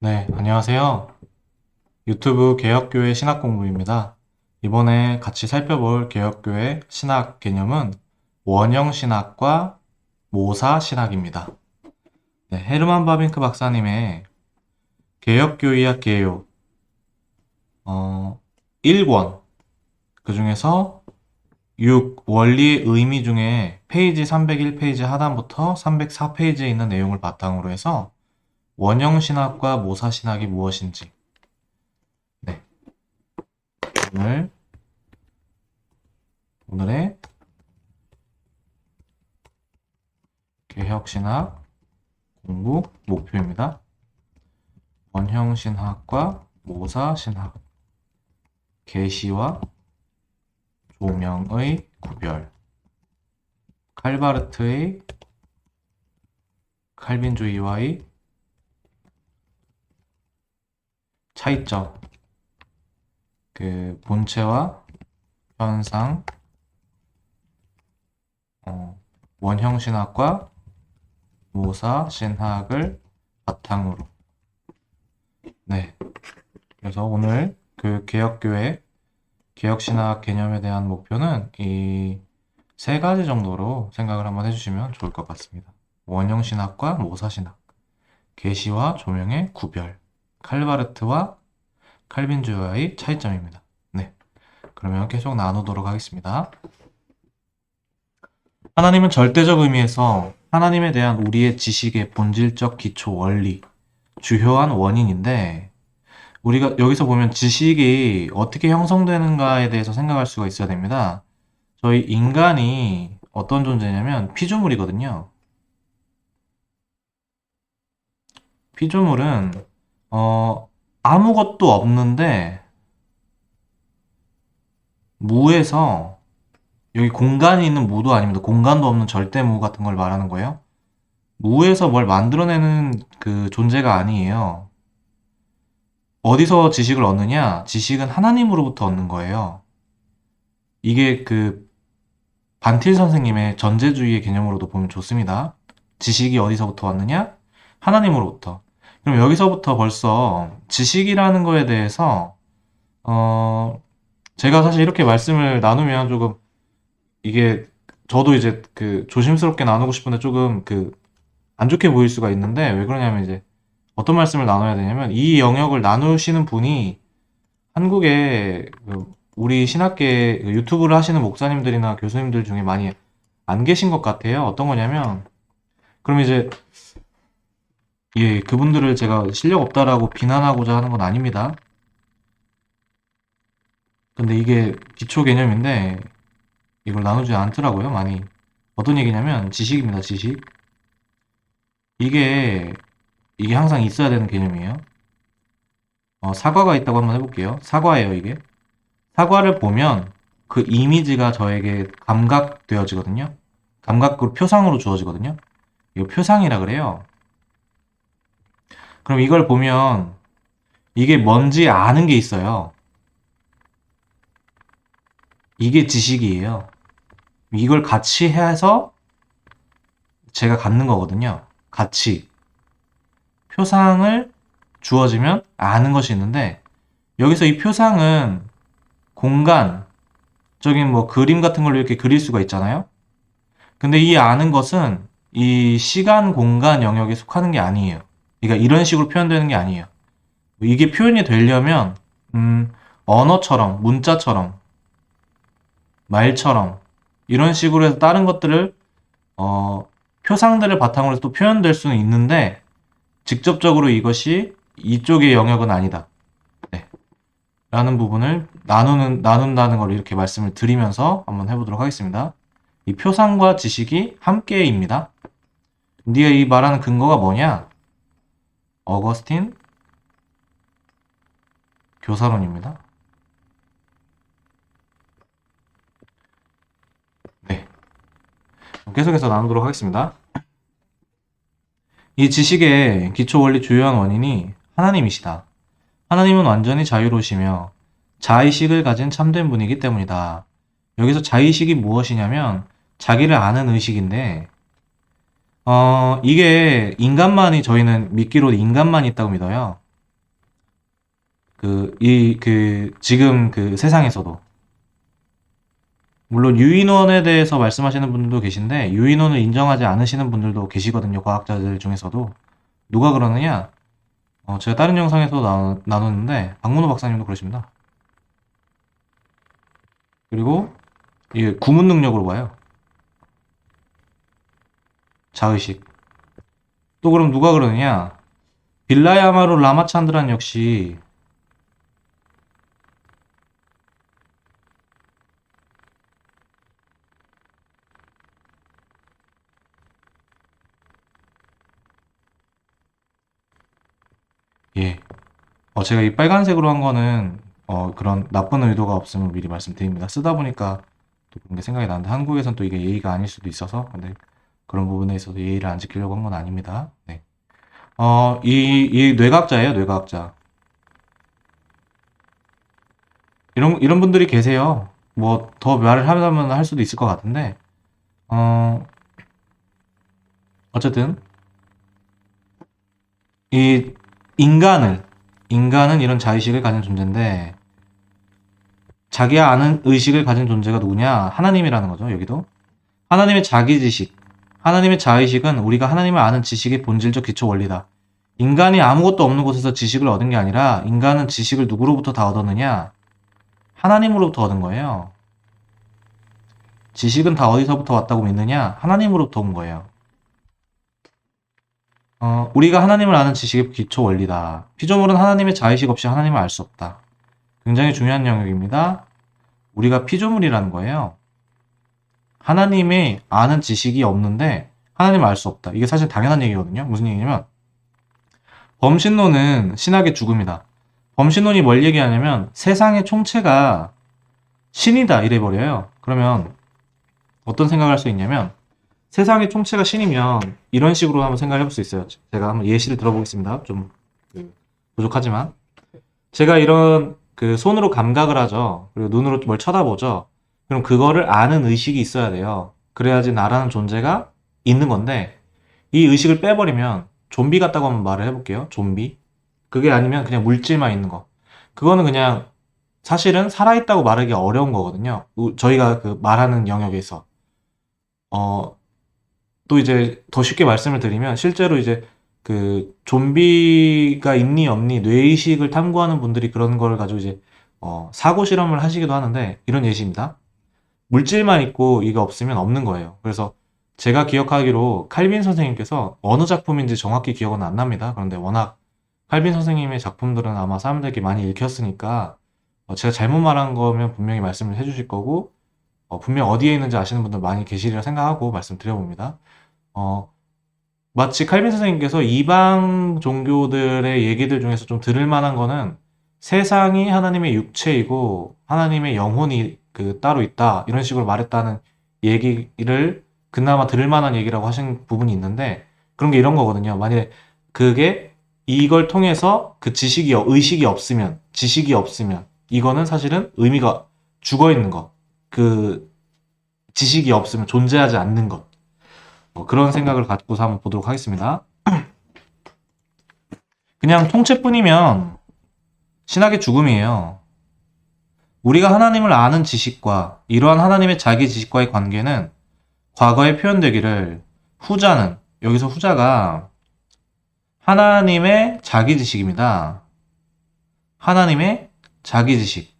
네, 안녕하세요. 유튜브 개혁교회 신학공부입니다. 이번에 같이 살펴볼 개혁교회 신학 개념은 원형신학과 모사신학입니다. 네, 헤르만 바빙크 박사님의 개혁교의학 개요 1권, 그 중에서 6 원리의 의미 중에 페이지 301페이지 하단부터 304페이지에 있는 내용을 바탕으로 해서 원형신학과 모사신학이 무엇인지, 네, 오늘 오늘의 개혁신학 공부 목표입니다. 원형신학과 모사신학, 계시와 조명의 구별, 칼바르트의 칼빈주의와의 차이점, 그 본체와 현상, 원형신학과 모사신학을 바탕으로. 네. 그래서 오늘 그 개혁교회, 개혁신학 개념에 대한 목표는 이 세 가지 정도로 생각을 한번 해주시면 좋을 것 같습니다. 원형신학과 모사신학, 계시와 조명의 구별, 칼바르트와 칼빈주의와의 차이점입니다. 네. 그러면 계속 나누도록 하겠습니다. 하나님은 절대적 의미에서 하나님에 대한 우리의 지식의 본질적 기초 원리, 주요한 원인인데, 우리가 여기서 보면 지식이 어떻게 형성되는가에 대해서 생각할 수가 있어야 됩니다. 저희 인간이 어떤 존재냐면 피조물이거든요. 피조물은 아무것도 없는데 무에서, 여기 공간이 있는 무도 아닙니다. 공간도 없는 절대무 같은 걸 말하는 거예요. 무에서 뭘 만들어내는 그 존재가 아니에요. 어디서 지식을 얻느냐? 지식은 하나님으로부터 얻는 거예요. 이게 그 반틸 선생님의 전제주의의 개념으로도 보면 좋습니다. 지식이 어디서부터 왔느냐? 하나님으로부터. 그럼 여기서부터 벌써 지식이라는 거에 대해서 제가 사실 이렇게 말씀을 나누면 조금, 이게 저도 이제 그 조심스럽게 나누고 싶은데 조금 그 안 좋게 보일 수가 있는데, 왜 그러냐면 이제 어떤 말씀을 나눠야 되냐면, 이 영역을 나누시는 분이 한국에 그 우리 신학계 그 유튜브를 하시는 목사님들이나 교수님들 중에 많이 안 계신 것 같아요. 어떤 거냐면, 그럼 이제 예, 그분들을 제가 실력 없다라고 비난하고자 하는 건 아닙니다. 근데 이게 기초 개념인데 이걸 나누지 않더라고요, 많이. 어떤 얘기냐면 지식입니다, 지식. 이게 이게 항상 있어야 되는 개념이에요. 사과가 있다고 한번 해볼게요. 사과예요, 이게. 사과를 보면 그 이미지가 저에게 감각되어지거든요. 감각으로, 표상으로 주어지거든요. 이거 표상이라 그래요. 그럼 이걸 보면 이게 뭔지 아는 게 있어요. 이게 지식이에요. 이걸 같이 해서 제가 갖는 거거든요. 같이. 표상을 주어지면 아는 것이 있는데, 여기서 이 표상은 공간적인 뭐 그림 같은 걸로 이렇게 그릴 수가 있잖아요. 근데 이 아는 것은 이 시간 공간 영역에 속하는 게 아니에요. 그러니까 이런 식으로 표현되는 게 아니에요. 이게 표현이 되려면 언어처럼, 문자처럼, 말처럼 이런 식으로 해서 다른 것들을 표상들을 바탕으로 해서 또 표현될 수는 있는데, 직접적으로 이것이 이쪽의 영역은 아니다. 네. 라는 부분을 나눈다는 걸 이렇게 말씀을 드리면서 한번 해보도록 하겠습니다. 이 표상과 지식이 함께입니다. 네가 이 말하는 근거가 뭐냐? 어거스틴 교사론입니다. 네. 계속해서 나누도록 하겠습니다. 이 지식의 기초 원리 주요한 원인이 하나님이시다. 하나님은 완전히 자유로우시며 자의식을 가진 참된 분이기 때문이다. 여기서 자의식이 무엇이냐면 자기를 아는 의식인데, 이게 인간만이, 저희는 믿기로 인간만 있다고 믿어요. 지금 그 세상에서도. 물론 유인원에 대해서 말씀하시는 분들도 계신데, 유인원을 인정하지 않으시는 분들도 계시거든요. 과학자들 중에서도. 누가 그러느냐? 제가 다른 영상에서 나눴는데, 박문호 박사님도 그러십니다. 그리고 이게 구문 능력으로 봐요. 자의식. 또 그럼 누가 그러느냐? 빌라야마루 라마찬드란 역시 예. 제가 이 빨간색으로 한 거는 그런 나쁜 의도가 없음을 미리 말씀드립니다. 쓰다 보니까 또 그런 게 생각이 나는데 한국에선 또 이게 예의가 아닐 수도 있어서 근데 그런 부분에 있어서 예의를 안 지키려고 한 건 아닙니다. 네. 이 뇌과학자예요, 뇌과학자. 이런 분들이 계세요. 뭐 더 말을 하면 할 수도 있을 것 같은데 어, 어쨌든 이 인간은 이런 자의식을 가진 존재인데 자기가 아는 의식을 가진 존재가 누구냐? 하나님이라는 거죠, 여기도. 하나님의 자기지식, 하나님의 자의식은 우리가 하나님을 아는 지식의 본질적 기초 원리다. 인간이 아무것도 없는 곳에서 지식을 얻은 게 아니라 인간은 지식을 누구로부터 다 얻었느냐? 하나님으로부터 얻은 거예요. 지식은 다 어디서부터 왔다고 믿느냐? 하나님으로부터 온 거예요. 우리가 하나님을 아는 지식의 기초 원리다. 피조물은 하나님의 자의식 없이 하나님을 알 수 없다. 굉장히 중요한 영역입니다. 우리가 피조물이라는 거예요. 하나님의 아는 지식이 없는데 하나님을 알 수 없다. 이게 사실 당연한 얘기거든요. 무슨 얘기냐면 범신론은 신학의 죽음이다. 범신론이 뭘 얘기하냐면 세상의 총체가 신이다 이래버려요. 그러면 어떤 생각을 할 수 있냐면 세상의 총체가 신이면 이런 식으로 한번 생각을 해볼 수 있어요. 제가 한번 예시를 들어보겠습니다. 좀 부족하지만 제가 이런 손으로 감각을 하죠. 그리고 눈으로 뭘 쳐다보죠. 그럼 그거를 아는 의식이 있어야 돼요. 그래야지 나라는 존재가 있는 건데 이 의식을 빼버리면 좀비 같다고 한번 말을 해볼게요. 좀비. 그게 아니면 그냥 물질만 있는 거. 그거는 그냥 사실은 살아있다고 말하기 어려운 거거든요. 저희가 말하는 영역에서. 또 이제 더 쉽게 말씀을 드리면 실제로 이제 좀비가 있니 없니 뇌의식을 탐구하는 분들이 그런 걸 가지고 이제 사고 실험을 하시기도 하는데 이런 예시입니다. 물질만 있고 이게 없으면 없는 거예요. 그래서 제가 기억하기로 칼빈 선생님께서 어느 작품인지 정확히 기억은 안 납니다. 그런데 워낙 칼빈 선생님의 작품들은 아마 사람들에게 많이 읽혔으니까 제가 잘못 말한 거면 분명히 말씀을 해주실 거고 분명 어디에 있는지 아시는 분들 많이 계시리라 생각하고 말씀드려봅니다. 마치 칼빈 선생님께서 이방 종교들의 얘기들 중에서 좀 들을 만한 거는 세상이 하나님의 육체이고 하나님의 영혼이 따로 있다 이런 식으로 말했다는 얘기를 그나마 들을 만한 얘기라고 하신 부분이 있는데 그런 게 이런 거거든요. 만약에 그게 이걸 통해서 의식이 없으면 지식이 없으면 이거는 사실은 의미가 죽어 있는 것, 지식이 없으면 존재하지 않는 것. 그런 생각을 갖고서 한번 보도록 하겠습니다. 그냥 통째뿐이면 신학의 죽음이에요. 우리가 하나님을 아는 지식과 이러한 하나님의 자기 지식과의 관계는 과거에 표현되기를 후자는 여기서 후자가 하나님의 자기 지식입니다. 하나님의 자기 지식.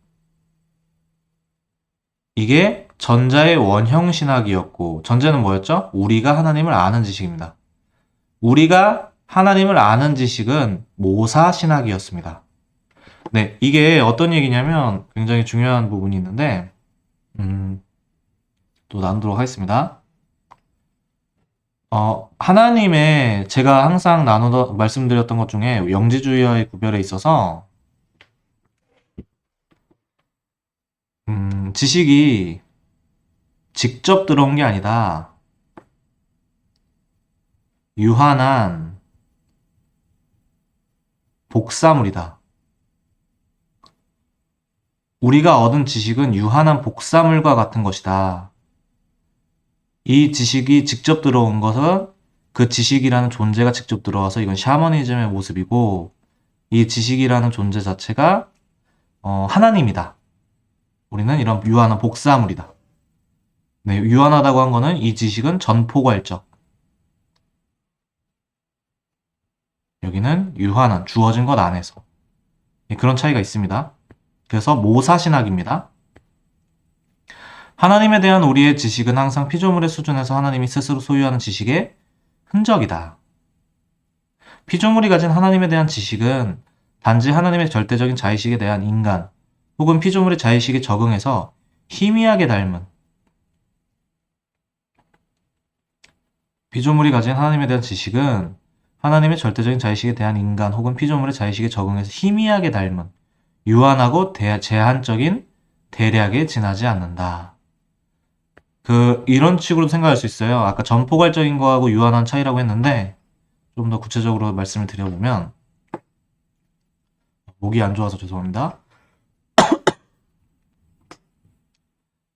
이게 전자의 원형 신학이었고 전자는 뭐였죠? 우리가 하나님을 아는 지식입니다. 우리가 하나님을 아는 지식은 모사 신학이었습니다. 네, 이게 어떤 얘기냐면 굉장히 중요한 부분이 있는데 또 나누도록 하겠습니다. 하나님의 제가 항상 말씀드렸던 것 중에 영지주의와의 구별에 있어서 지식이 직접 들어온 게 아니다. 유한한 복사물이다. 우리가 얻은 지식은 유한한 복사물과 같은 것이다. 이 지식이 직접 들어온 것은 그 지식이라는 존재가 직접 들어와서 이건 샤머니즘의 모습이고 이 지식이라는 존재 자체가 하나님이다. 우리는 이런 유한한 복사물이다. 네, 유한하다고 한 거는 이 지식은 전포괄적. 여기는 유한한, 주어진 것 안에서. 네, 그런 차이가 있습니다. 그래서 모사신학입니다. 하나님에 대한 우리의 지식은 항상 피조물의 수준에서 하나님이 스스로 소유하는 지식의 흔적이다. 피조물이 가진 하나님에 대한 지식은 단지 하나님의 절대적인 자의식에 대한 인간 혹은 피조물의 자의식에 적응해서 희미하게 닮은 피조물이 가진 하나님에 대한 지식은 하나님의 절대적인 자의식에 대한 인간 혹은 피조물의 자의식에 적응해서 희미하게 닮은 유한하고 제한적인 대략에 지나지 않는다. 이런 식으로 생각할 수 있어요. 아까 전포괄적인 거하고 유한한 차이라고 했는데 좀 더 구체적으로 말씀을 드려보면 목이 안 좋아서 죄송합니다.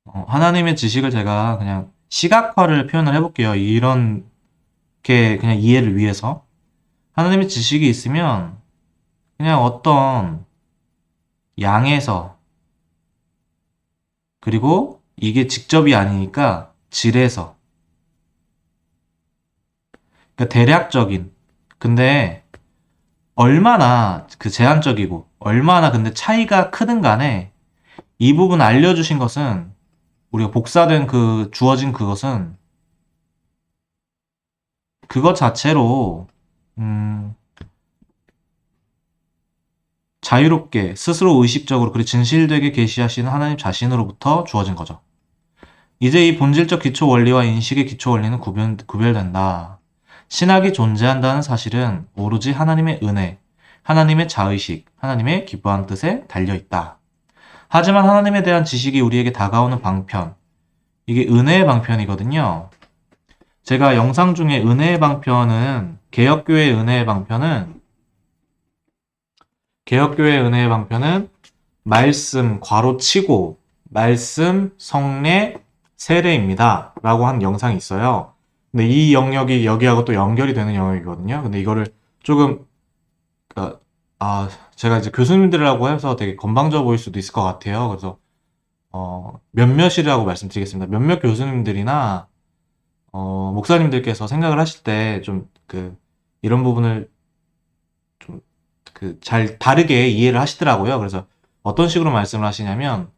하나님의 지식을 제가 그냥 시각화를 표현을 해볼게요. 이런 게 그냥 이해를 위해서. 하나님의 지식이 있으면 그냥 어떤 양에서 그리고 이게 직접이 아니니까 질에서 그러니까 대략적인 근데 얼마나 제한적이고 얼마나 근데 차이가 크든 간에 이 부분 알려주신 것은 우리가 복사된 주어진 그것은 그것 자체로 자유롭게 스스로 의식적으로 그리고 진실되게 계시하시는 하나님 자신으로부터 주어진 거죠. 이제 이 본질적 기초 원리와 인식의 기초 원리는 구별된다. 신학이 존재한다는 사실은 오로지 하나님의 은혜, 하나님의 자의식, 하나님의 기뻐하는 뜻에 달려있다. 하지만 하나님에 대한 지식이 우리에게 다가오는 방편, 이게 은혜의 방편이거든요. 제가 영상 중에 은혜의 방편은 개혁교회의 은혜의 방편은 말씀 괄호치고 말씀 성례 세례입니다 라고 한 영상이 있어요. 근데 이 영역이 여기하고 또 연결이 되는 영역이거든요. 근데 이거를 조금 제가 이제 교수님들이라고 해서 되게 건방져 보일 수도 있을 것 같아요. 그래서 몇몇이라고 말씀드리겠습니다. 몇몇 교수님들이나 목사님들께서 생각을 하실 때 좀 이런 부분을 좀 잘 다르게 이해를 하시더라고요. 그래서 어떤 식으로 말씀을 하시냐면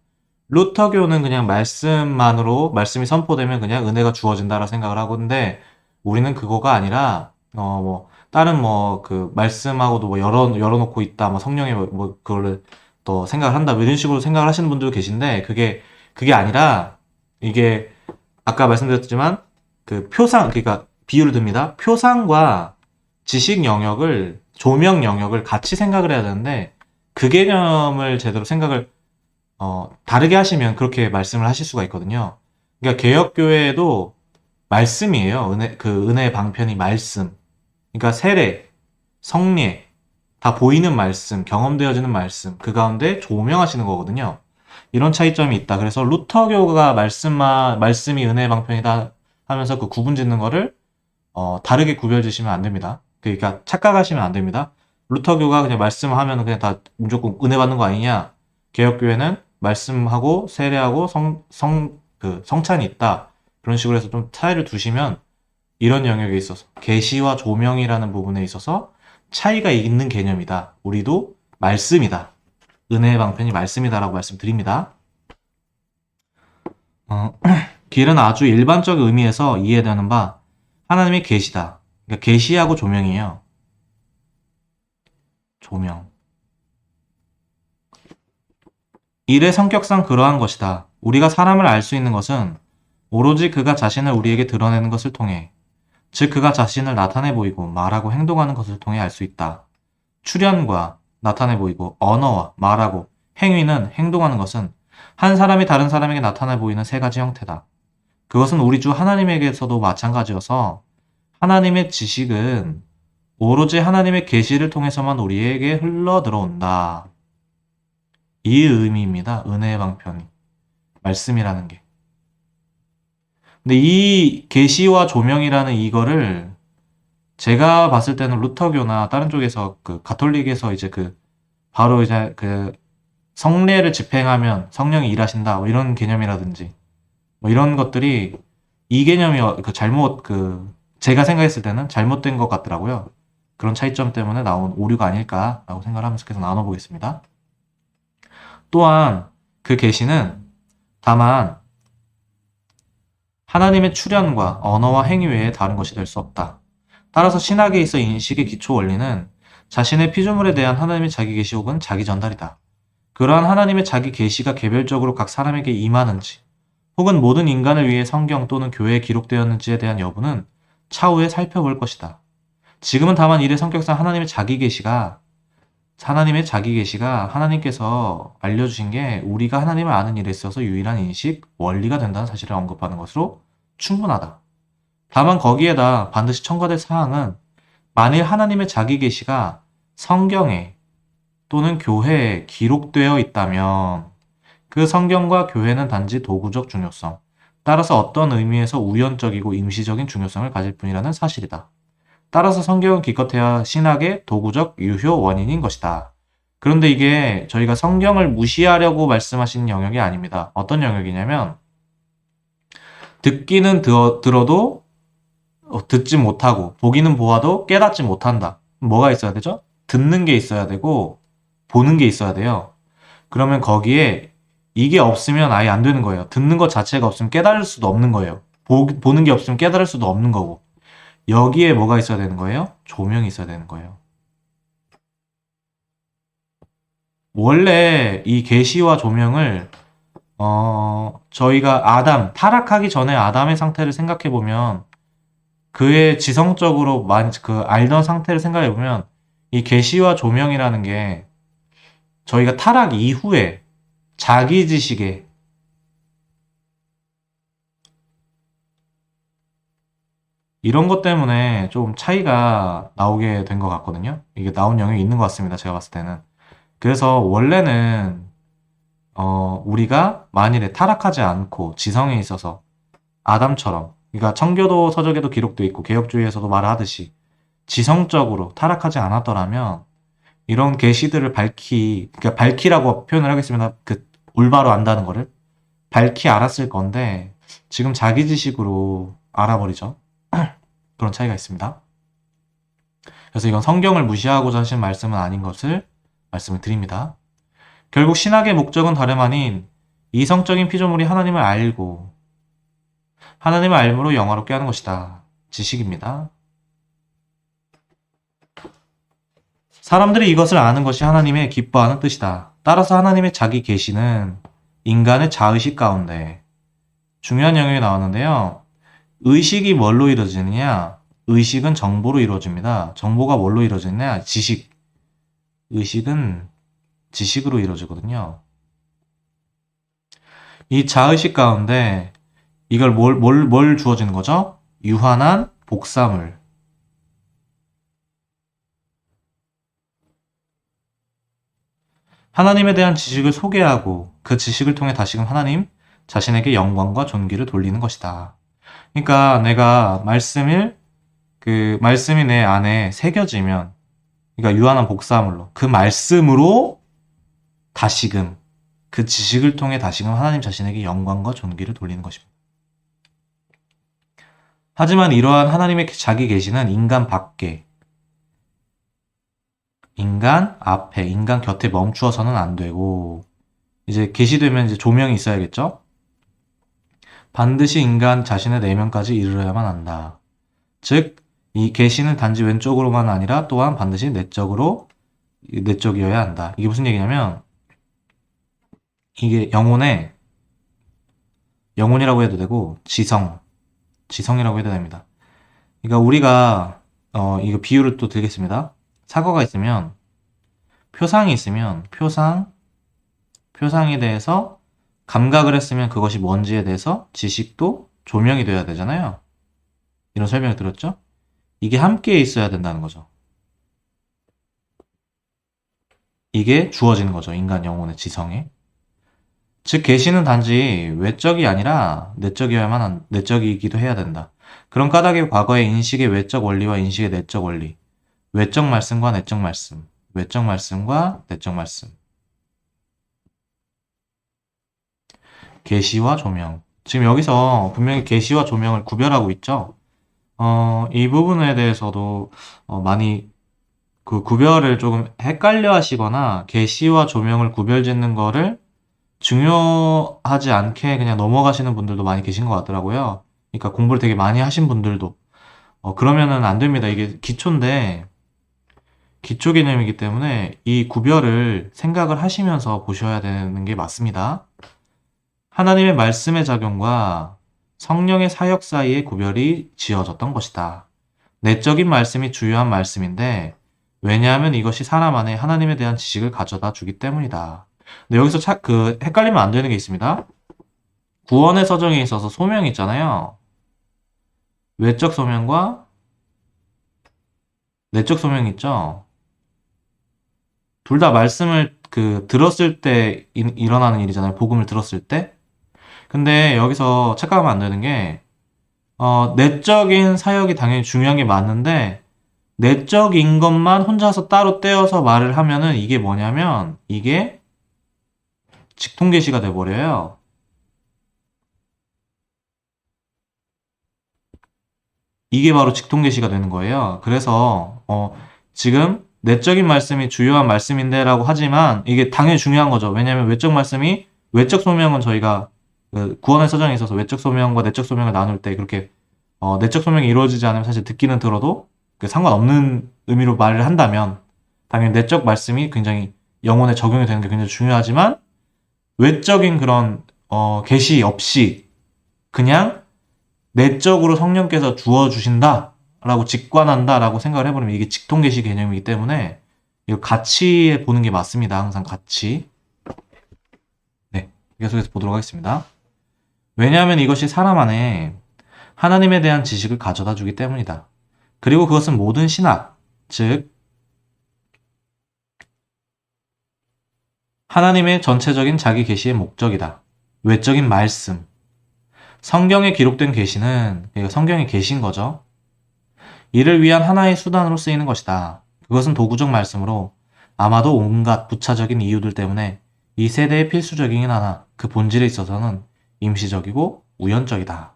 루터교는 그냥 말씀이 선포되면 그냥 은혜가 주어진다라 생각을 하는데 우리는 그거가 아니라 다른 말씀하고도 열어놓고 있다, 성령의 그거를 또 생각을 한다, 이런 식으로 생각을 하시는 분들도 계신데 그게 아니라 이게 아까 말씀드렸지만 그러니까 비유를 듭니다. 표상과 지식 영역을 조명 영역을 같이 생각을 해야 되는데 그 개념을 제대로 생각을 다르게 하시면 그렇게 말씀을 하실 수가 있거든요. 그러니까 개혁교회도 말씀이에요. 은혜의 방편이 말씀. 그러니까 세례, 성례, 다 보이는 말씀, 경험되어지는 말씀, 그 가운데 조명하시는 거거든요. 이런 차이점이 있다. 그래서 루터교가 말씀이 은혜의 방편이다 하면서 그 구분 짓는 거를 다르게 구별지시면 안 됩니다. 그러니까 착각하시면 안 됩니다. 루터교가 그냥 말씀하면 그냥 다 무조건 은혜 받는 거 아니냐? 개혁교회는 말씀하고 세례하고 성찬이 있다. 그런 식으로 해서 좀 차이를 두시면 이런 영역에 있어서 계시와 조명이라는 부분에 있어서 차이가 있는 개념이다. 우리도 말씀이다. 은혜의 방편이 말씀이다라고 말씀드립니다. 길은 아주 일반적 의미에서 이해되는 바 하나님의 계시다. 그러니까 계시하고 조명이에요. 조명. 일의 성격상 그러한 것이다. 우리가 사람을 알 수 있는 것은 오로지 그가 자신을 우리에게 드러내는 것을 통해, 즉 그가 자신을 나타내 보이고 말하고 행동하는 것을 통해 알 수 있다. 출현과 나타내 보이고 언어와 말하고 행위는 행동하는 것은 한 사람이 다른 사람에게 나타내 보이는 세 가지 형태다. 그것은 우리 주 하나님에게서도 마찬가지여서 하나님의 지식은 오로지 하나님의 계시를 통해서만 우리에게 흘러 들어온다. 이 의미입니다. 은혜의 방편이. 말씀이라는 게. 근데 이 계시와 조명이라는 이거를 제가 봤을 때는 루터교나 다른 쪽에서 그 가톨릭에서 이제 그 바로 이제 그 성례를 집행하면 성령이 일하신다 뭐 이런 개념이라든지 뭐 이런 것들이 이 개념이 그 잘못 그 제가 생각했을 때는 잘못된 것 같더라고요. 그런 차이점 때문에 나온 오류가 아닐까라고 생각을 하면서 계속 나눠보겠습니다. 또한 그 계시는 다만 하나님의 출현과 언어와 행위 외에 다른 것이 될 수 없다. 따라서 신학에 있어 인식의 기초 원리는 자신의 피조물에 대한 하나님의 자기 계시 혹은 자기 전달이다. 그러한 하나님의 자기 계시가 개별적으로 각 사람에게 임하는지 혹은 모든 인간을 위해 성경 또는 교회에 기록되었는지에 대한 여부는 차후에 살펴볼 것이다. 지금은 다만 이래 성격상 하나님의 자기 계시가 하나님께서 알려주신 게 우리가 하나님을 아는 일에 있어서 유일한 인식, 원리가 된다는 사실을 언급하는 것으로 충분하다. 다만 거기에다 반드시 첨가될 사항은 만일 하나님의 자기 계시가 성경에 또는 교회에 기록되어 있다면 그 성경과 교회는 단지 도구적 중요성, 따라서 어떤 의미에서 우연적이고 임시적인 중요성을 가질 뿐이라는 사실이다. 따라서 성경은 기껏해야 신학의 도구적 유효 원인인 것이다. 그런데 이게 저희가 성경을 무시하려고 말씀하신 영역이 아닙니다. 어떤 영역이냐면 듣기는 들어도 듣지 못하고 보기는 보아도 깨닫지 못한다. 뭐가 있어야 되죠? 듣는 게 있어야 되고 보는 게 있어야 돼요. 그러면 거기에 이게 없으면 아예 안 되는 거예요. 듣는 것 자체가 없으면 깨달을 수도 없는 거예요. 보는 게 없으면 깨달을 수도 없는 거고. 여기에 뭐가 있어야 되는 거예요? 조명이 있어야 되는 거예요. 원래 이 계시와 조명을 저희가 타락하기 전에 아담의 상태를 생각해 보면 그의 지성적으로 그 알던 상태를 생각해 보면 이 계시와 조명이라는 게 저희가 타락 이후에 자기 지식에 이런 것 때문에 좀 차이가 나오게 된 것 같거든요. 이게 나온 영역이 있는 것 같습니다. 제가 봤을 때는. 그래서 원래는 우리가 만일에 타락하지 않고 지성에 있어서 아담처럼, 그러니까 청교도 서적에도 기록되어 있고 개혁주의에서도 말하듯이 지성적으로 타락하지 않았더라면 이런 계시들을 그러니까 밝히라고 표현을 하겠습니다. 그 올바로 안다는 거를 밝히 알았을 건데 지금 자기 지식으로 알아버리죠. 그런 차이가 있습니다. 그래서 이건 성경을 무시하고자 하신 말씀은 아닌 것을 말씀을 드립니다. 결국 신학의 목적은 다름 아닌 이성적인 피조물이 하나님을 알고 하나님을 알므로 영화롭게 하는 것이다. 지식입니다. 사람들이 이것을 아는 것이 하나님의 기뻐하는 뜻이다. 따라서 하나님의 자기 계시는 인간의 자의식 가운데 중요한 영역이 나왔는데요. 의식이 뭘로 이루어지느냐? 의식은 정보로 이루어집니다. 정보가 뭘로 이루어지느냐? 지식. 의식은 지식으로 이루어지거든요. 이 자의식 가운데 이걸 뭘 주어지는 거죠? 유한한 복사물. 하나님에 대한 지식을 소개하고 그 지식을 통해 다시금 하나님 자신에게 영광과 존귀를 돌리는 것이다. 그러니까 내가 말씀이 내 안에 새겨지면, 그러니까 유한한 복사물로, 그 말씀으로 다시금, 그 지식을 통해 다시금 하나님 자신에게 영광과 존귀를 돌리는 것입니다. 하지만 이러한 하나님의 자기 계시는 인간 밖에, 인간 앞에, 인간 곁에 멈추어서는 안 되고, 이제 계시되면 이제 조명이 있어야겠죠? 반드시 인간 자신의 내면까지 이르러야만 한다. 즉, 이 계시는 단지 왼쪽으로만 아니라 또한 반드시 내적이어야 한다. 이게 무슨 얘기냐면, 이게 영혼이라고 해도 되고, 지성이라고 해도 됩니다. 그러니까 우리가, 이거 비유를 또 드리겠습니다. 사과가 있으면, 표상이 있으면, 표상에 대해서 감각을 했으면 그것이 뭔지에 대해서 지식도 조명이 돼야 되잖아요. 이런 설명을 들었죠? 이게 함께 있어야 된다는 거죠. 이게 주어지는 거죠. 인간 영혼의 지성에. 즉 계시는 단지 외적이 아니라 내적이기도 해야 된다. 그런 까닭이 과거의 인식의 외적 원리와 인식의 내적 원리, 외적 말씀과 내적 말씀, 외적 말씀과 내적 말씀, 계시와 조명. 지금 여기서 분명히 계시와 조명을 구별하고 있죠. 이 부분에 대해서도 많이 그 구별을 조금 헷갈려 하시거나 계시와 조명을 구별짓는 거를 중요하지 않게 그냥 넘어가시는 분들도 많이 계신 것 같더라고요. 그러니까 공부를 되게 많이 하신 분들도 그러면은 안 됩니다. 이게 기초인데 기초 개념이기 때문에 이 구별을 생각을 하시면서 보셔야 되는 게 맞습니다. 하나님의 말씀의 작용과 성령의 사역 사이의 구별이 지어졌던 것이다. 내적인 말씀이 주요한 말씀인데 왜냐하면 이것이 사람 안에 하나님에 대한 지식을 가져다 주기 때문이다. 근데 여기서 헷갈리면 안 되는 게 있습니다. 구원의 서정에 있어서 소명이 있잖아요. 외적 소명과 내적 소명이 있죠. 둘 다 말씀을 들었을 때 일어나는 일이잖아요. 복음을 들었을 때. 근데 여기서 착각하면 안 되는 게 내적인 사역이 당연히 중요한 게 맞는데 내적인 것만 혼자서 따로 떼어서 말을 하면은 이게 뭐냐면 이게 직통계시가 돼버려요. 이게 바로 직통계시가 되는 거예요. 그래서 지금 내적인 말씀이 주요한 말씀인데라고 하지만 이게 당연히 중요한 거죠. 왜냐하면 외적 말씀이 외적 소명은 저희가 그 구원의 서정에 있어서 외적 소명과 내적 소명을 나눌 때 그렇게 내적 소명이 이루어지지 않으면 사실 듣기는 들어도 상관없는 의미로 말을 한다면 당연히 내적 말씀이 굉장히 영혼에 적용이 되는 게 굉장히 중요하지만 외적인 그런 계시 없이 그냥 내적으로 성령께서 주어주신다라고 직관한다라고 생각을 해버리면 이게 직통계시 개념이기 때문에 이거 같이 보는 게 맞습니다. 항상 같이. 네, 계속해서 보도록 하겠습니다. 왜냐하면 이것이 사람 안에 하나님에 대한 지식을 가져다 주기 때문이다. 그리고 그것은 모든 신학, 즉 하나님의 전체적인 자기 계시의 목적이다. 외적인 말씀, 성경에 기록된 계시는 성경의 계신 거죠. 이를 위한 하나의 수단으로 쓰이는 것이다. 그것은 도구적 말씀으로 아마도 온갖 부차적인 이유들 때문에 이 세대의 필수적이긴 하나 그 본질에 있어서는 임시적이고 우연적이다.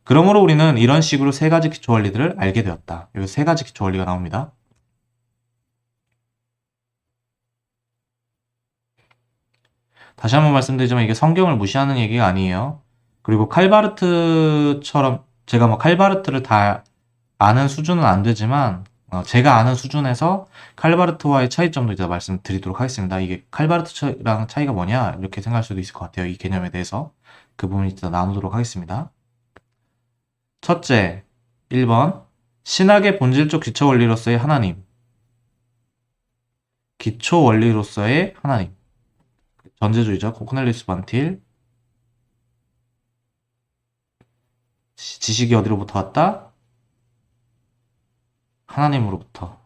그러므로 우리는 이런 식으로 세 가지 기초 원리들을 알게 되었다. 여기 세 가지 기초 원리가 나옵니다. 다시 한번 말씀드리지만 이게 성경을 무시하는 얘기가 아니에요. 그리고 칼바르트처럼 제가 뭐 칼바르트를 다 아는 수준은 안 되지만 제가 아는 수준에서 칼바르트와의 차이점도 이제 말씀드리도록 하겠습니다. 이게 칼바르트랑 차이가 뭐냐 이렇게 생각할 수도 있을 것 같아요. 이 개념에 대해서 그 부분 이따 나누도록 하겠습니다. 첫째, 1번 신학의 본질적 기초 원리로서의 하나님. 기초 원리로서의 하나님. 전제주의자 코르넬리우스 반틸. 지식이 어디로부터 왔다? 하나님으로부터.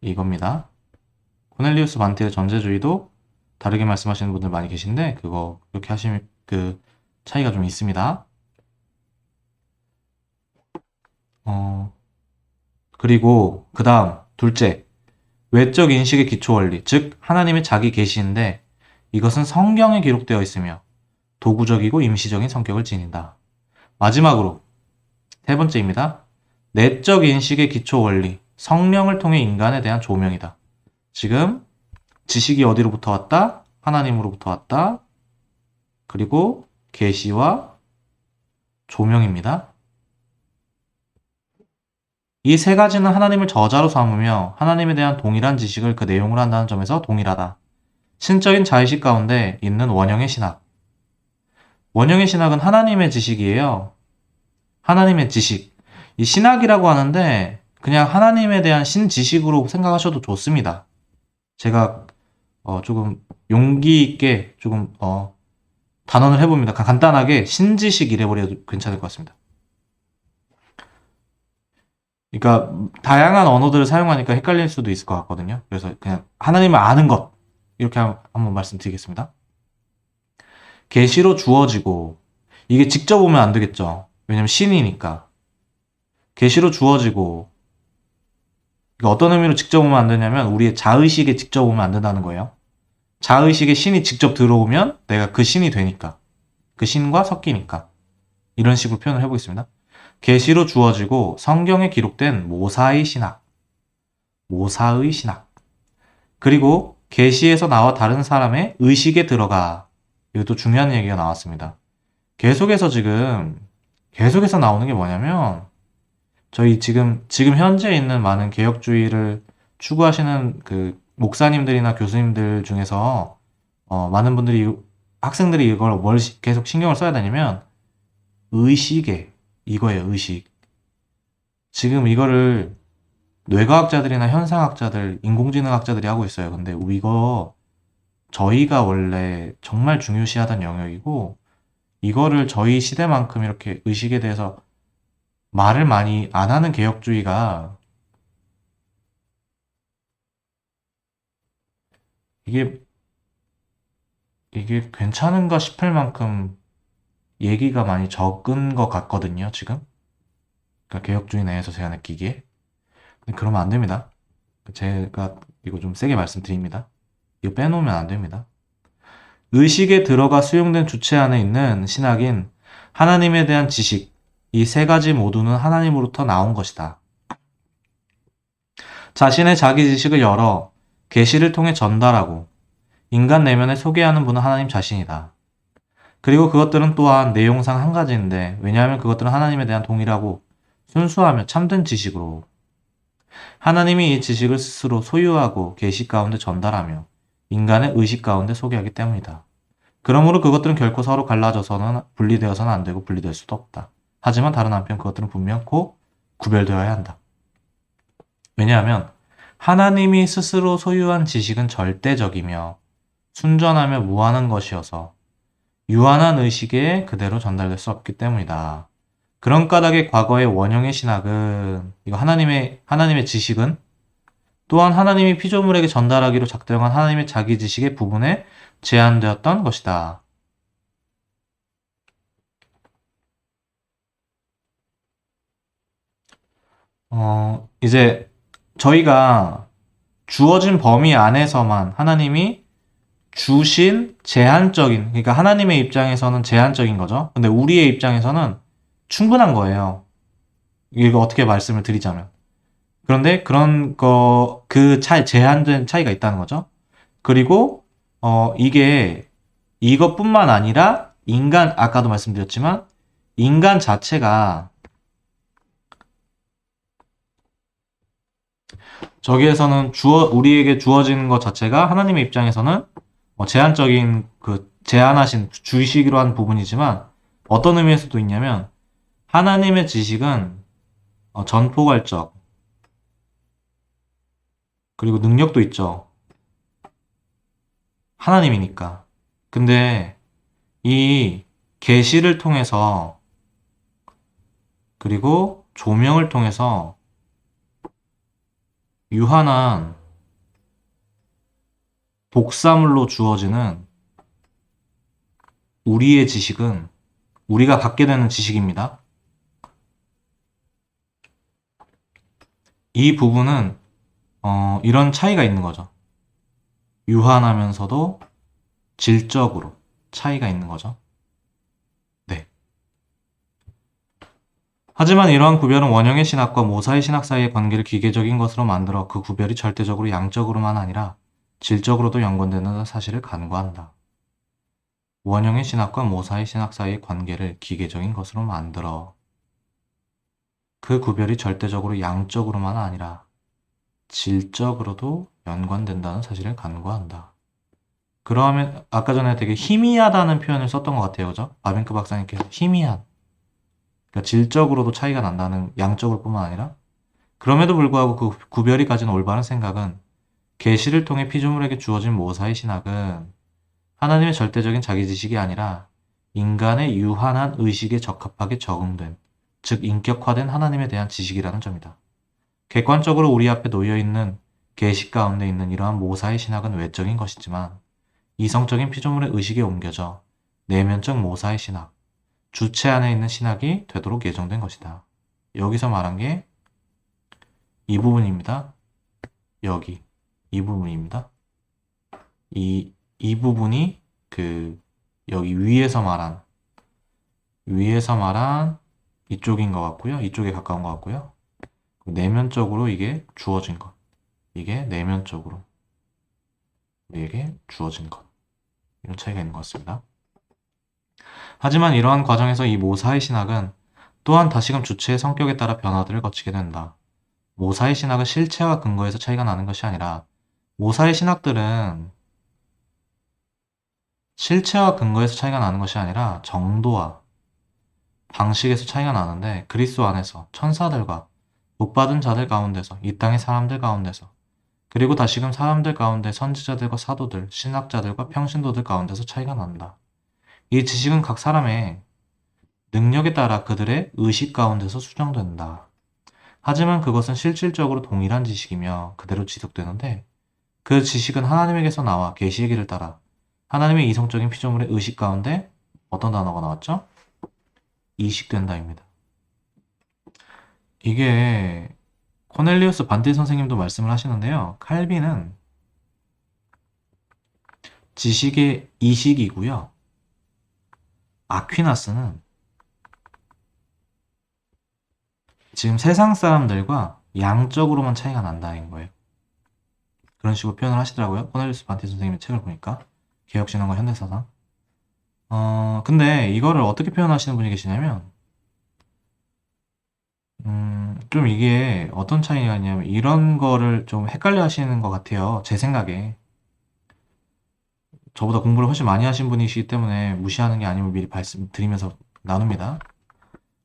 이겁니다. 코넬리우스 반틸의 전제주의도 다르게 말씀하시는 분들 많이 계신데 그거 그렇게 하시면 차이가 좀 있습니다. 그리고 그 다음 둘째 외적 인식의 기초 원리, 즉 하나님의 자기 계시인데 이것은 성경에 기록되어 있으며 도구적이고 임시적인 성격을 지닌다. 마지막으로 세 번째입니다. 내적 인식의 기초 원리, 성령을 통해 인간에 대한 조명이다. 지금 지식이 어디로부터 왔다? 하나님으로부터 왔다. 그리고 계시와 조명입니다. 이 세 가지는 하나님을 저자로 삼으며 하나님에 대한 동일한 지식을 그 내용으로 한다는 점에서 동일하다. 신적인 자의식 가운데 있는 원형의 신학. 원형의 신학은 하나님의 지식이에요. 하나님의 지식. 이 신학이라고 하는데 그냥 하나님에 대한 신지식으로 생각하셔도 좋습니다. 제가 조금 용기 있게 조금 단언을 해봅니다. 간단하게 신지식 이래버려도 괜찮을 것 같습니다. 그러니까 다양한 언어들을 사용하니까 헷갈릴 수도 있을 것 같거든요. 그래서 그냥 하나님을 아는 것 이렇게 한번 말씀드리겠습니다. 계시로 주어지고 이게 직접 오면 안 되겠죠. 왜냐면 신이니까. 계시로 주어지고, 이게 어떤 의미로 직접 오면 안 되냐면 우리의 자의식에 직접 오면 안 된다는 거예요. 자의식에 신이 직접 들어오면 내가 그 신이 되니까. 그 신과 섞이니까. 이런 식으로 표현을 해보겠습니다. 계시로 주어지고 성경에 기록된 모사의 신학. 모사의 신학. 그리고 계시에서 나와 다른 사람의 의식에 들어가. 이것도 중요한 얘기가 나왔습니다. 계속해서 나오는 게 뭐냐면 저희 지금 현재 있는 많은 개혁주의를 추구하시는 그 목사님들이나 교수님들 중에서 많은 분들이 학생들이 이걸 뭘 계속 신경을 써야 되냐면 의식에 이거예요. 의식. 지금 이거를 뇌과학자들이나 현상학자들, 인공지능학자들이 하고 있어요. 근데 이거 저희가 원래 정말 중요시하던 영역이고 이거를 저희 시대만큼 이렇게 의식에 대해서 말을 많이 안 하는 개혁주의가 이게 이게 괜찮은가 싶을 만큼 얘기가 많이 적은 것 같거든요, 지금. 그러니까 개혁주의 내에서 제가 느끼기에. 근데 그러면 안 됩니다. 제가 이거 좀 세게 말씀드립니다. 이거 빼놓으면 안 됩니다. 의식에 들어가 수용된 주체 안에 있는 신학인 하나님에 대한 지식, 이 세 가지 모두는 하나님으로부터 나온 것이다. 자신의 자기 지식을 열어 계시를 통해 전달하고 인간 내면에 소개하는 분은 하나님 자신이다. 그리고 그것들은 또한 내용상 한 가지인데 왜냐하면 그것들은 하나님에 대한 동일하고 순수하며 참된 지식으로 하나님이 이 지식을 스스로 소유하고 계시 가운데 전달하며 인간의 의식 가운데 소개하기 때문이다. 그러므로 그것들은 결코 서로 갈라져서는 분리되어서는 안 되고 분리될 수도 없다. 하지만 다른 한편 그것들은 분명코 구별되어야 한다. 왜냐하면 하나님이 스스로 소유한 지식은 절대적이며 순전하며 무한한 것이어서 유한한 의식에 그대로 전달될 수 없기 때문이다. 그런 까닭에 과거의 원형의 신학은 이거 하나님의 지식은 또한 하나님이 피조물에게 전달하기로 작정한 하나님의 자기 지식의 부분에 제한되었던 것이다. 이제 저희가 주어진 범위 안에서만 하나님이 주신 제한적인, 그러니까 하나님의 입장에서는 제한적인 거죠. 근데 우리의 입장에서는 충분한 거예요. 이거 어떻게 말씀을 드리자면. 그런데 그런 그 제한된 차이가 있다는 거죠. 그리고, 이게 이것뿐만 아니라 아까도 말씀드렸지만, 인간 자체가 저기에서는 우리에게 주어지는 것 자체가 하나님의 입장에서는 제한적인 제한하신 주시기로 한 부분이지만 어떤 의미에서도 있냐면 하나님의 지식은 전포갈적 그리고 능력도 있죠. 하나님이니까. 근데 이 계시를 통해서 그리고 조명을 통해서 유한한 복사물로 주어지는 우리의 지식은 우리가 갖게 되는 지식입니다. 이 부분은 이런 차이가 있는 거죠. 유한하면서도 질적으로 차이가 있는 거죠. 네. 하지만 이러한 구별은 원형의 신학과 모사의 신학 사이의 관계를 기계적인 것으로 만들어 그 구별이 절대적으로 양적으로만 아니라 질적으로도 연관된다는 사실을 간과한다. 원형의 신학과 모사의 신학 사이의 관계를 기계적인 것으로 만들어 그 구별이 절대적으로 양적으로만 아니라 질적으로도 연관된다는 사실을 간과한다. 그러면 아까 전에 되게 희미하다는 표현을 썼던 것 같아요. 그죠? 바빙크 박사님께서 희미한. 그러니까 질적으로도 차이가 난다는 양적으로 뿐만 아니라 그럼에도 불구하고 그 구별이 가진 올바른 생각은 계시를 통해 피조물에게 주어진 모사의 신학은 하나님의 절대적인 자기 지식이 아니라 인간의 유한한 의식에 적합하게 적응된, 즉 인격화된 하나님에 대한 지식이라는 점이다. 객관적으로 우리 앞에 놓여있는 계시 가운데 있는 이러한 모사의 신학은 외적인 것이지만 이성적인 피조물의 의식에 옮겨져 내면적 모사의 신학, 주체 안에 있는 신학이 되도록 예정된 것이다. 여기서 말한 게 이 부분입니다. 여기 이 부분입니다. 이 부분이 여기 위에서 말한 이쪽인 것 같고요. 이쪽에 가까운 것 같고요. 내면적으로 이게 주어진 것. 이게 내면적으로 우리에게 주어진 것. 이런 차이가 있는 것 같습니다. 하지만 이러한 과정에서 이 모사의 신학은 또한 다시금 주체의 성격에 따라 변화들을 거치게 된다. 모사의 신학은 실체와 근거에서 차이가 나는 것이 아니라 모사의 신학들은 실체와 근거에서 차이가 나는 것이 아니라 정도와 방식에서 차이가 나는데 그리스도 안에서 천사들과 복받은 자들 가운데서 이 땅의 사람들 가운데서 그리고 다시금 사람들 가운데 선지자들과 사도들, 신학자들과 평신도들 가운데서 차이가 난다. 이 지식은 각 사람의 능력에 따라 그들의 의식 가운데서 수정된다. 하지만 그것은 실질적으로 동일한 지식이며 그대로 지속되는데 그 지식은 하나님에게서 나와 계시의 길을 따라 하나님의 이성적인 피조물의 의식 가운데 어떤 단어가 나왔죠? 이식된다입니다. 이게 코넬리우스 반티 선생님도 말씀을 하시는데요. 칼빈은 지식의 이식이고요. 아퀴나스는 지금 세상 사람들과 양적으로만 차이가 난다는 거예요. 그런 식으로 표현을 하시더라고요. 코넬리우스 반티 선생님의 책을 보니까 개혁신앙과 현대사상. 근데 이거를 어떻게 표현하시는 분이 계시냐면 좀 이게 어떤 차이가 있냐면 이런 거를 좀 헷갈려 하시는 것 같아요. 제 생각에. 저보다 공부를 훨씬 많이 하신 분이시기 때문에 무시하는 게 아니면 미리 말씀드리면서 나눕니다.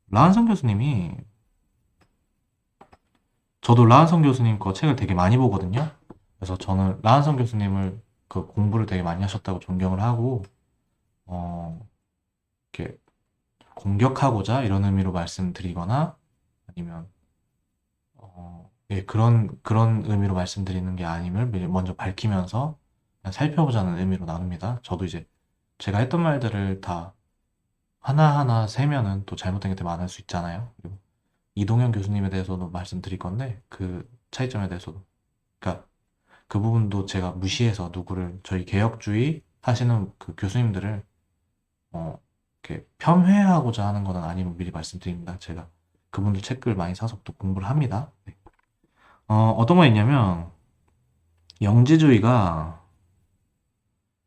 라한성 교수님이 저도 라한성 교수님 거 책을 되게 많이 보거든요. 그래서 저는 라한성 교수님을 그 공부를 되게 많이 하셨다고 존경을 하고 어, 이렇게 공격하고자 이런 의미로 말씀드리거나 아니면 예, 그런 의미로 말씀드리는 게 아님을 먼저 밝히면서 그냥 살펴보자는 의미로 나눕니다. 저도 이제 제가 했던 말들을 다 하나하나 세면은 또 잘못된 게 되게 많을 수 있잖아요. 그리고 이동현 교수님에 대해서도 말씀드릴 건데 그 차이점에 대해서도 그러니까 그 부분도 제가 무시해서 누구를 저희 개혁주의 하시는 그 교수님들을 이렇게 폄훼하고자 하는 건 아님을 미리 말씀드립니다. 제가 그분들 책을 많이 사서 또 공부를 합니다. 네. 어떤 거 있냐면 영지주의가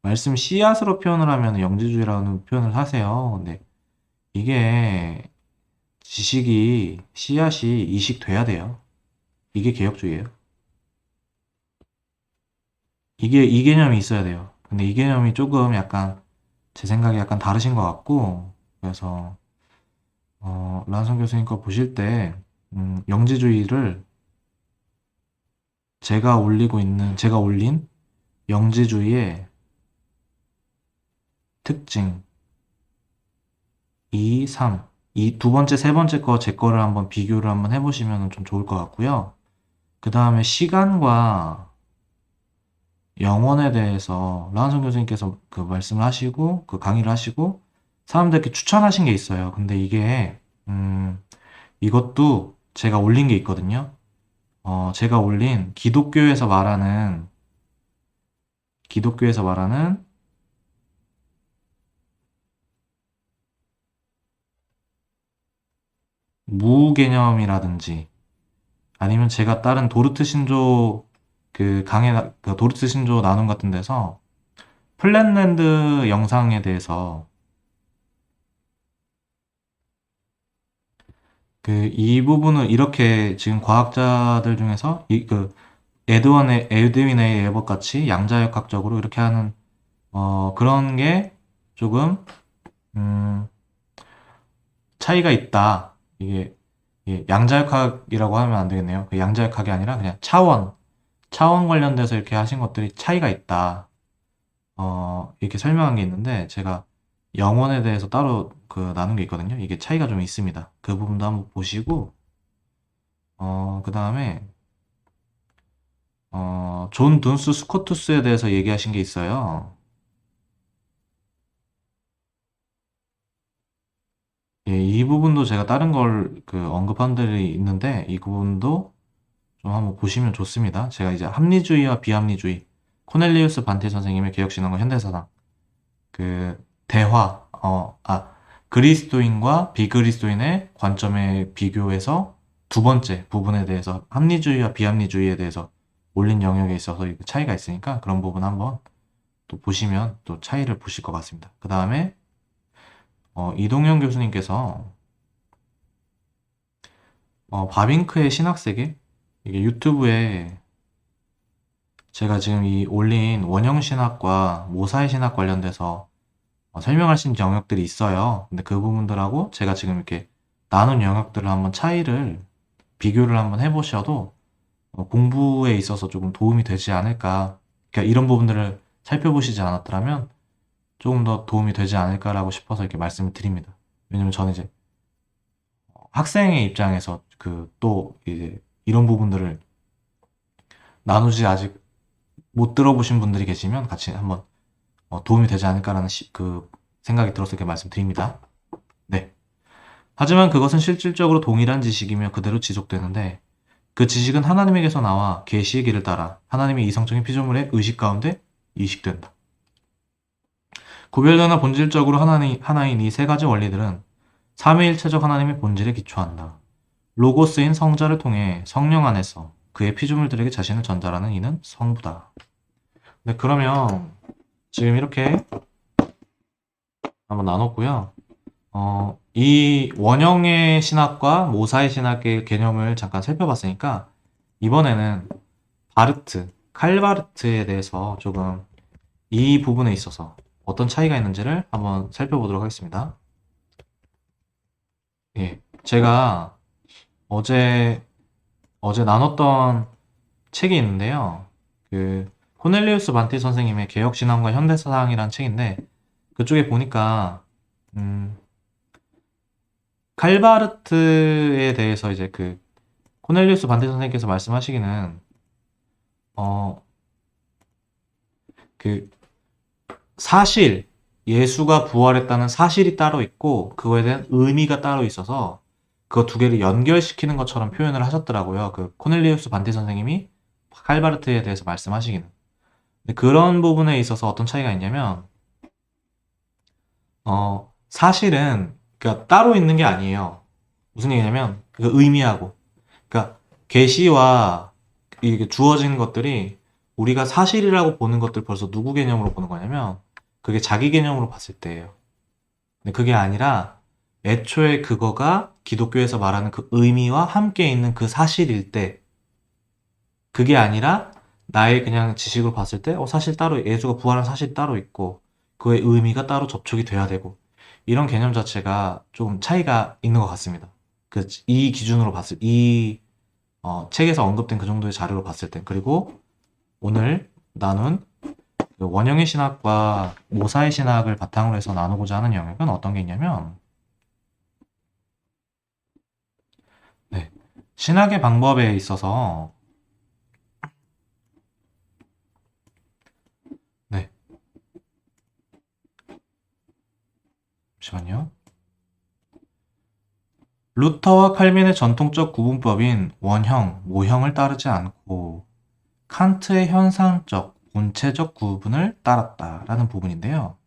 말씀 씨앗으로 표현을 하면 영지주의라는 표현을 하세요. 근데 이게 지식이 씨앗이 이식돼야 돼요. 이게 개혁주의예요. 이게 이 개념이 있어야 돼요. 근데 이 개념이 조금 약간 제 생각에 약간 다르신 것 같고 그래서 란성 교수님 거 보실 때 영지주의를 제가 올린 영지주의의 특징 2, 3 이 두 번째, 세 번째 거 제 거를 한번 비교를 한번 해보시면 좀 좋을 것 같고요. 그 다음에 시간과 영혼에 대해서 라한성 교수님께서 그 말씀을 하시고 그 강의를 하시고 사람들께 추천하신 게 있어요. 근데 이게 이것도 제가 올린 게 있거든요. 제가 올린 기독교에서 말하는 무개념이라든지 아니면 제가 다른 도르트 신조 그 도르트 신조 나눔 같은 데서 플랫랜드 영상에 대해서 이 부분을 이렇게 지금 과학자들 중에서 에드윈 A 에버 같이 양자역학적으로 이렇게 하는 그런 게 조금 음, 차이가 있다. 이게 양자역학이라고 하면 안 되겠네요. 그 양자역학이 아니라 그냥 차원 관련돼서 이렇게 하신 것들이 차이가 있다. 이렇게 설명한 게 있는데 제가 영원에 대해서 따로 나눈 게 있거든요. 이게 차이가 좀 있습니다. 그 부분도 한번 보시고 그 다음에 존 둔스 스코투스에 대해서 얘기하신 게 있어요. 제가 다른 걸 언급한 들이 있는데 이 부분도 좀 한번 보시면 좋습니다. 제가 이제 합리주의와 비합리주의, 코넬리우스 반테 선생님의 개혁신앙과 현대사상, 대화, 그리스도인과 비그리스도인의 관점에 비교해서 두 번째 부분에 대해서 합리주의와 비합리주의에 대해서 올린 영역에 있어서 차이가 있으니까 그런 부분 한번 또 보시면 또 차이를 보실 것 같습니다. 그 다음에 이동영 교수님께서 바빙크의 신학세계, 이게 유튜브에 제가 지금 이 올린 원형신학과 모사의신학 관련돼서 설명하신 영역들이 있어요. 근데 그 부분들하고 제가 지금 이렇게 나눈 영역들을 한번 차이를 비교를 한번 해보셔도 공부에 있어서 조금 도움이 되지 않을까. 그러니까 이런 부분들을 살펴보시지 않았더라면 조금 더 도움이 되지 않을까라고 싶어서 이렇게 말씀을 드립니다. 왜냐면 저는 이제 학생의 입장에서 또 이제 이런 부분들을 나누지 아직 못 들어보신 분들이 계시면 같이 한번 도움이 되지 않을까라는 생각이 들어서 이렇게 말씀드립니다. 네. 하지만 그것은 실질적으로 동일한 지식이며 그대로 지속되는데 그 지식은 하나님에게서 나와 계시의 길을 따라 하나님의 이성적인 피조물의 의식 가운데 이식된다. 구별되나 본질적으로 하나인 이 세 가지 원리들은 삼위일체적 하나님의 본질에 기초한다. 로고스인 성자를 통해 성령 안에서 그의 피조물들에게 자신을 전달하는 이는 성부다. 네, 그러면 지금 이렇게 한번 나눴고요. 이 원형의 신학과 모사의 신학의 개념을 잠깐 살펴봤으니까 이번에는 칼바르트에 대해서 조금 이 부분에 있어서 어떤 차이가 있는지를 한번 살펴보도록 하겠습니다. 예, 제가 어제 나눴던 책이 있는데요. 코넬리우스 반티 선생님의 개혁신앙과 현대사상이라는 책인데 그쪽에 보니까 칼바르트에 대해서 이제 코넬리우스 반티 선생님께서 말씀하시기는 사실 예수가 부활했다는 사실이 따로 있고 그거에 대한 의미가 따로 있어서 그거 두 개를 연결시키는 것처럼 표현을 하셨더라고요. 코넬리우스 반티 선생님이 칼바르트에 대해서 말씀하시기는. 근데 그런 부분에 있어서 어떤 차이가 있냐면 사실은 그러니까 따로 있는 게 아니에요. 무슨 얘기냐면 의미하고 그러니까 계시와 이게 주어진 것들이 우리가 사실이라고 보는 것들 벌써 누구 개념으로 보는 거냐면 그게 자기 개념으로 봤을 때예요. 근데 그게 아니라 애초에 그거가 기독교에서 말하는 그 의미와 함께 있는 그 사실일 때 그게 아니라 나의 그냥 지식으로 봤을 때 사실 따로 예수가 부활한 사실이 따로 있고 그의 의미가 따로 접촉이 돼야 되고 이런 개념 자체가 좀 차이가 있는 것 같습니다. 이 기준으로 이 책에서 언급된 그 정도의 자료로 봤을 때 그리고 오늘 나눈 원형의 신학과 모사의 신학을 바탕으로 해서 나누고자 하는 영역은 어떤 게 있냐면 네, 신학의 방법에 있어서 네, 잠시만요. 루터와 칼빈의 전통적 구분법인 원형, 모형을 따르지 않고 칸트의 현상적, 본체적 구분을 따랐다라는 부분인데요.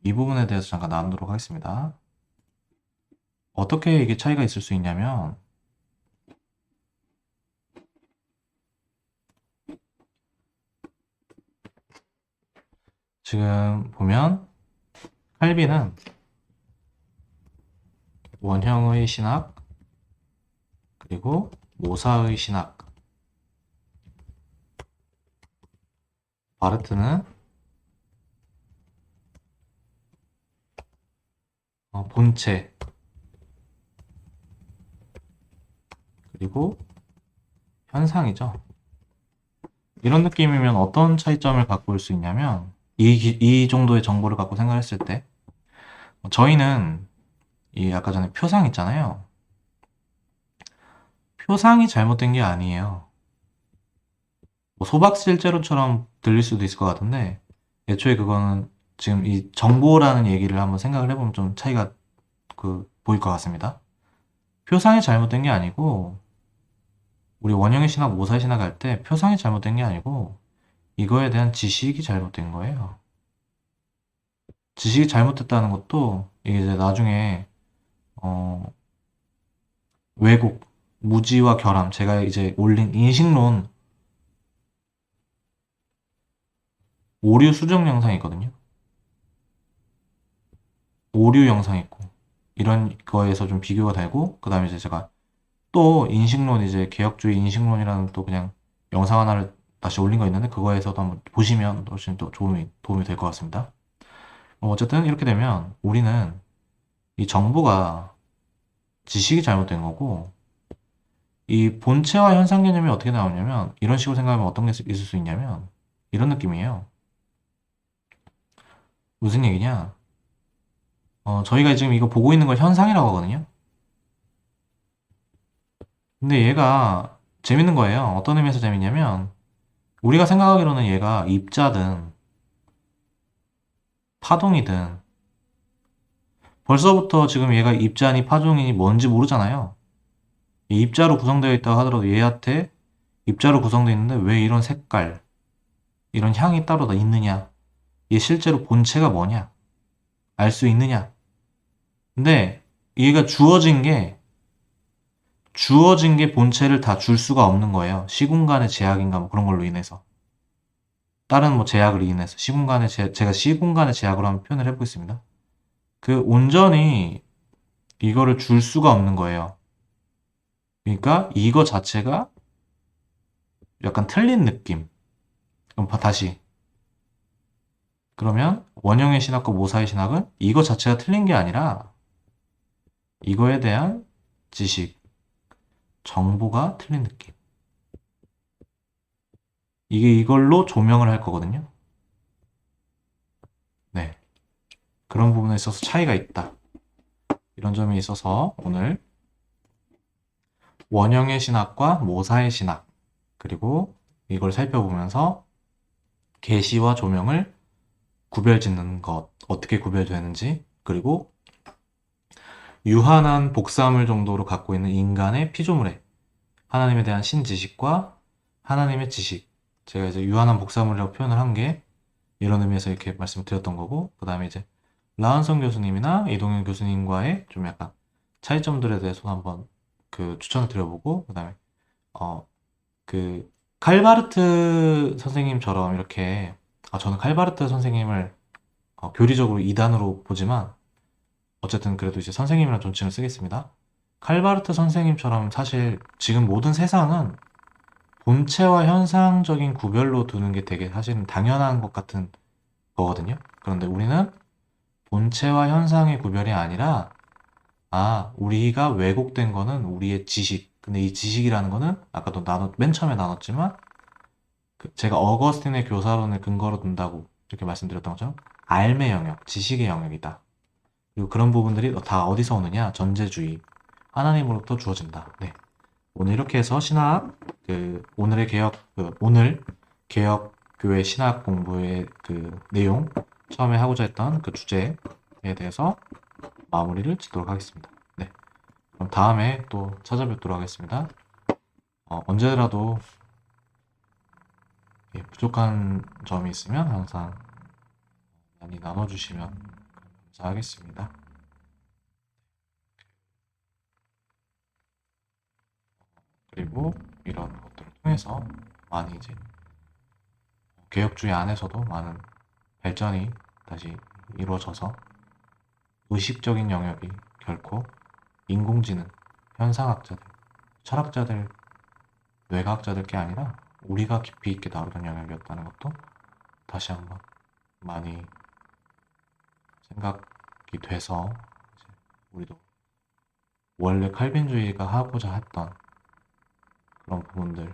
이 부분에 대해서 잠깐 나누도록 하겠습니다. 어떻게 이게 차이가 있을 수 있냐면 지금 보면 칼빈은 원형의 신학 그리고 모사의 신학 바르트는 본체 그리고 현상이죠. 이런 느낌이면 어떤 차이점을 갖고 올 수 있냐면 이 정도의 정보를 갖고 생각했을 때 저희는 이 아까 전에 표상 있잖아요. 표상이 잘못된 게 아니에요. 소박실제로처럼 들릴 수도 있을 것 같은데 애초에 그거는 지금 이 정보라는 얘기를 한번 생각을 해보면 좀 차이가 보일 것 같습니다. 표상이 잘못된 게 아니고, 우리 원형의 신학, 모사의 신학 할 때 표상이 잘못된 게 아니고, 이거에 대한 지식이 잘못된 거예요. 지식이 잘못됐다는 것도, 이게 이제 나중에, 어, 왜곡, 무지와 결함, 제가 이제 올린 인식론 오류 수정 영상이 있거든요. 오류 영상 있고, 이런 거에서 좀 비교가 되고, 그 다음에 이제 제가 또 인식론, 이제 개혁주의 인식론이라는 또 그냥 영상 하나를 다시 올린 거 있는데, 그거에서도 한번 보시면 훨씬 또 도움이 될 것 같습니다. 어쨌든 이렇게 되면 우리는 이 정보가 지식이 잘못된 거고, 이 본체와 현상 개념이 어떻게 나오냐면, 이런 식으로 생각하면 어떤 게 있을 수 있냐면, 이런 느낌이에요. 무슨 얘기냐? 저희가 지금 이거 보고 있는 걸 현상이라고 하거든요. 근데 얘가 재밌는 거예요. 어떤 의미에서 재밌냐면, 우리가 생각하기로는 얘가 입자든 파동이든, 벌써부터 지금 얘가 입자니 파동이니 뭔지 모르잖아요. 이 입자로 구성되어 있다고 하더라도 얘한테 입자로 구성되어 있는데 왜 이런 색깔, 이런 향이 따로 다 있느냐? 얘 실제로 본체가 뭐냐? 알 수 있느냐? 근데 얘가 주어진 게 본체를 다 줄 수가 없는 거예요. 시공간의 제약인가 뭐 그런 걸로 인해서. 다른 뭐 제약으로 인해서. 제가 시공간의 제약으로 한번 표현을 해보겠습니다. 그 온전히 이거를 줄 수가 없는 거예요. 그러니까 이거 자체가 약간 틀린 느낌. 그럼 다시. 그러면 원형의 신학과 모사의 신학은 이거 자체가 틀린 게 아니라 이거에 대한 지식, 정보가 틀린 느낌. 이게 이걸로 조명을 할 거거든요. 네. 그런 부분에 있어서 차이가 있다. 이런 점에 있어서 오늘 원형의 신학과 모사의 신학, 그리고 이걸 살펴보면서 계시와 조명을 구별짓는 것, 어떻게 구별되는지, 그리고 유한한 복사물 정도로 갖고 있는 인간의 피조물에 하나님에 대한 신지식과 하나님의 지식, 제가 이제 유한한 복사물이라고 표현을 한 게 이런 의미에서 이렇게 말씀을 드렸던 거고, 그 다음에 이제 라은성 교수님이나 이동현 교수님과의 좀 약간 차이점들에 대해서 한번 그 추천을 드려보고, 그 다음에 그 칼바르트 선생님처럼 이렇게, 저는 칼바르트 선생님을 교리적으로 이단으로 보지만 어쨌든 그래도 이제 선생님이라는 존칭을 쓰겠습니다. 칼바르트 선생님처럼 사실 지금 모든 세상은 본체와 현상적인 구별로 두는 게 되게 사실은 당연한 것 같은 거거든요. 그런데 우리는 본체와 현상의 구별이 아니라, 우리가 왜곡된 거는 우리의 지식. 근데 이 지식이라는 거는 아까도 맨 처음에 나눴지만, 제가 어거스틴의 교사론을 근거로 둔다고 이렇게 말씀드렸던 것처럼 알의 영역, 지식의 영역이다. 그리고 그런 부분들이 다 어디서 오느냐? 전제주의. 하나님으로부터 주어진다. 네. 오늘 이렇게 해서 오늘 개혁교회 신학 공부의 그 내용, 처음에 하고자 했던 그 주제에 대해서 마무리를 짓도록 하겠습니다. 네. 그럼 다음에 또 찾아뵙도록 하겠습니다. 언제라도 부족한 점이 있으면 항상 많이 나눠주시면 감사하겠습니다. 그리고 이런 것들을 통해서 많이 이제 개혁주의 안에서도 많은 발전이 다시 이루어져서 의식적인 영역이 결코 인공지능, 현상학자들, 철학자들, 뇌과학자들 게 아니라 우리가 깊이 있게 다루던 영역이었다는 것도 다시 한번 많이 생각이 돼서 이제 우리도 원래 칼빈주의가 하고자 했던 그런 부분들,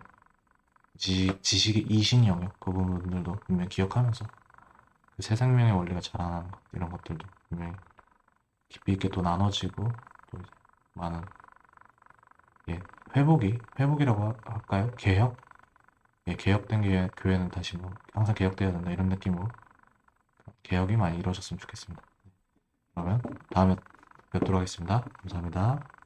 지식의 이신 영역, 그 부분들도 분명히 기억하면서 그 새 생명의 원리가 자라나는 것, 이런 것들도 분명히 깊이 있게 또 나눠지고, 또 이제 많은 회복이라고 할까요? 개혁? 개혁된 교회는 다시 뭐 항상 개혁돼야 된다, 이런 느낌으로 개혁이 많이 이루어졌으면 좋겠습니다. 그러면 다음에 뵙도록 하겠습니다. 감사합니다.